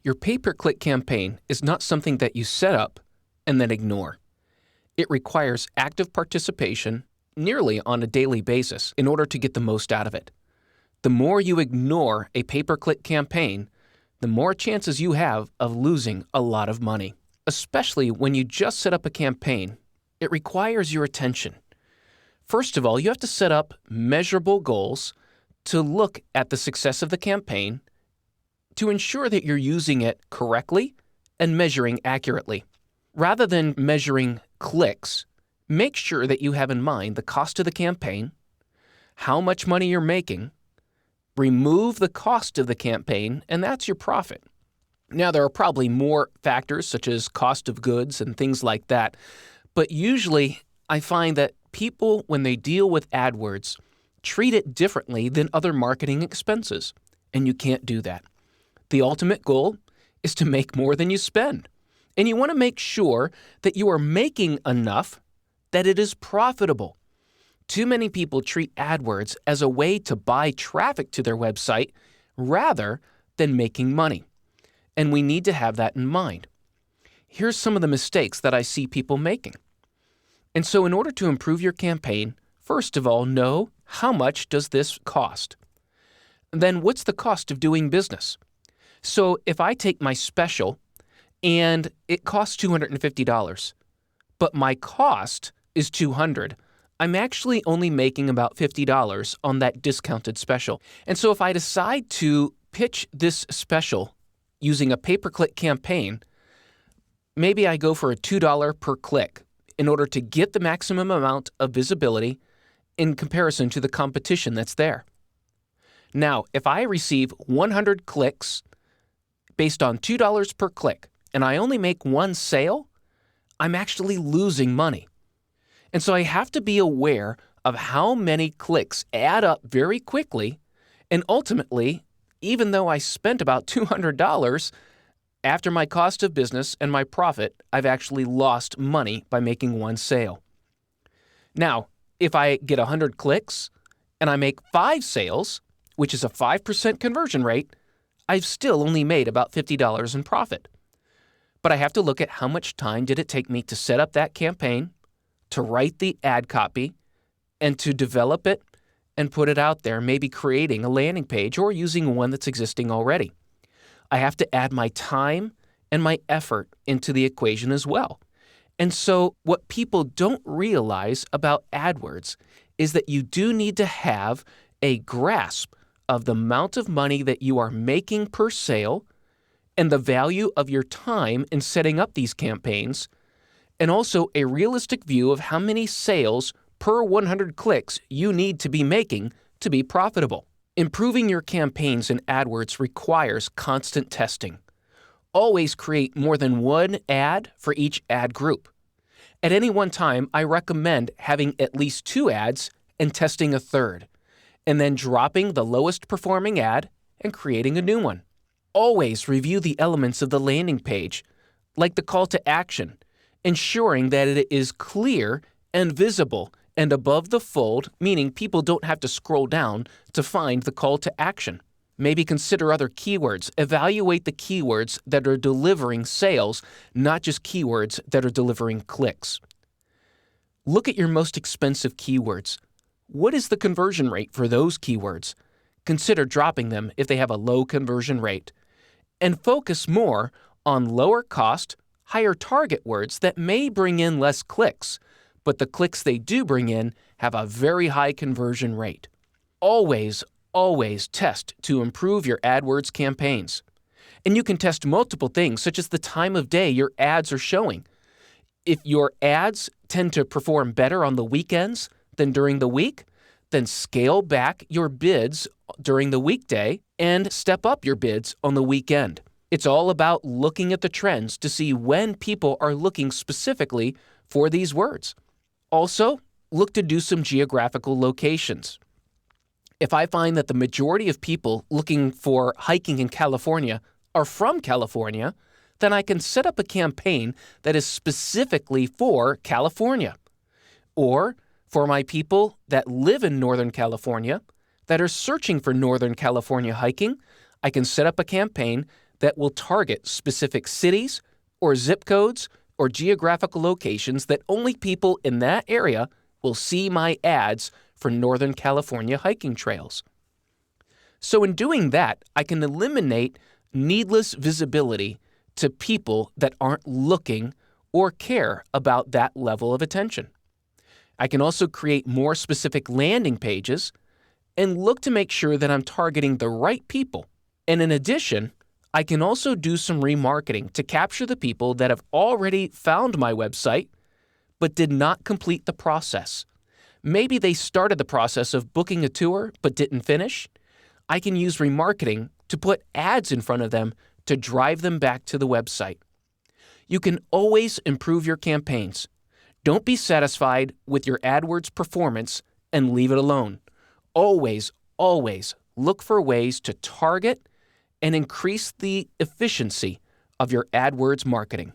Your pay-per-click campaign is not something that you set up and then ignore. It requires active participation nearly on a daily basis in order to get the most out of it. The more you ignore a pay-per-click campaign, the more chances you have of losing a lot of money. Especially when you just set up a campaign, it requires your attention. First of all, you have to set up measurable goals to look at the success of the campaign to ensure that you're using it correctly and measuring accurately. Rather than measuring clicks, make sure that you have in mind the cost of the campaign, how much money you're making, remove the cost of the campaign, and that's your profit. Now, there are probably more factors such as cost of goods and things like that, but usually I find that people, when they deal with AdWords, treat it differently than other marketing expenses, and you can't do that. The ultimate goal is to make more than you spend, and you want to make sure that you are making enough that it is profitable. Too many people treat AdWords as a way to buy traffic to their website rather than making money, and we need to have that in mind. Here's some of the mistakes that I see people making. And so in order to improve your campaign, first of all, know how much does this cost? Then what's the cost of doing business? So if I take my special and it costs $250, but my cost is $200, I'm actually only making about $50 on that discounted special. And so if I decide to pitch this special using a pay-per-click campaign, maybe I go for a $2 per click in order to get the maximum amount of visibility in comparison to the competition that's there. Now, if I receive 100 clicks based on $2 per click and I only make one sale, I'm actually losing money. And so I have to be aware of how many clicks add up very quickly, and ultimately, even though I spent about $200, after my cost of business and my profit, I've actually lost money by making one sale. Now, if I get 100 clicks and I make 5 sales, which is a 5% conversion rate, I've still only made about $50 in profit. But I have to look at how much time did it take me to set up that campaign, to write the ad copy, and to develop it and put it out there, maybe creating a landing page or using one that's existing already. I have to add my time and my effort into the equation as well. And so what people don't realize about AdWords is that you do need to have a grasp of the amount of money that you are making per sale and the value of your time in setting up these campaigns, and also a realistic view of how many sales per 100 clicks you need to be making to be profitable. Improving your campaigns in AdWords requires constant testing. Always create more than one ad for each ad group. At any one time, I recommend having at least 2 ads and testing a third, and then dropping the lowest performing ad and creating a new one. Always review the elements of the landing page, like the call to action, ensuring that it is clear and visible and above the fold, meaning people don't have to scroll down to find the call to action. Maybe consider other keywords. Evaluate the keywords that are delivering sales, not just keywords that are delivering clicks. Look at your most expensive keywords. What is the conversion rate for those keywords? Consider dropping them if they have a low conversion rate. And focus more on lower cost, higher target words that may bring in less clicks, but the clicks they do bring in have a very high conversion rate. Always test to improve your AdWords campaigns. And you can test multiple things, such as the time of day your ads are showing. If your ads tend to perform better on the weekends than during the week, then scale back your bids during the weekday and step up your bids on the weekend. It's all about looking at the trends to see when people are looking specifically for these words. Also, look to do some geographical locations. If I find that the majority of people looking for hiking in California are from California, then I can set up a campaign that is specifically for California. Or for my people that live in Northern California that are searching for Northern California hiking, I can set up a campaign that will target specific cities or zip codes or geographical locations that only people in that area will see my ads for Northern California hiking trails. So in doing that, I can eliminate needless visibility to people that aren't looking or care about that level of attention. I can also create more specific landing pages and look to make sure that I'm targeting the right people. And in addition, I can also do some remarketing to capture the people that have already found my website but did not complete the process. Maybe they started the process of booking a tour but didn't finish. I can use remarketing to put ads in front of them to drive them back to the website. You can always improve your campaigns. Don't be satisfied with your AdWords performance and leave it alone. Always, always look for ways to target and increase the efficiency of your AdWords marketing.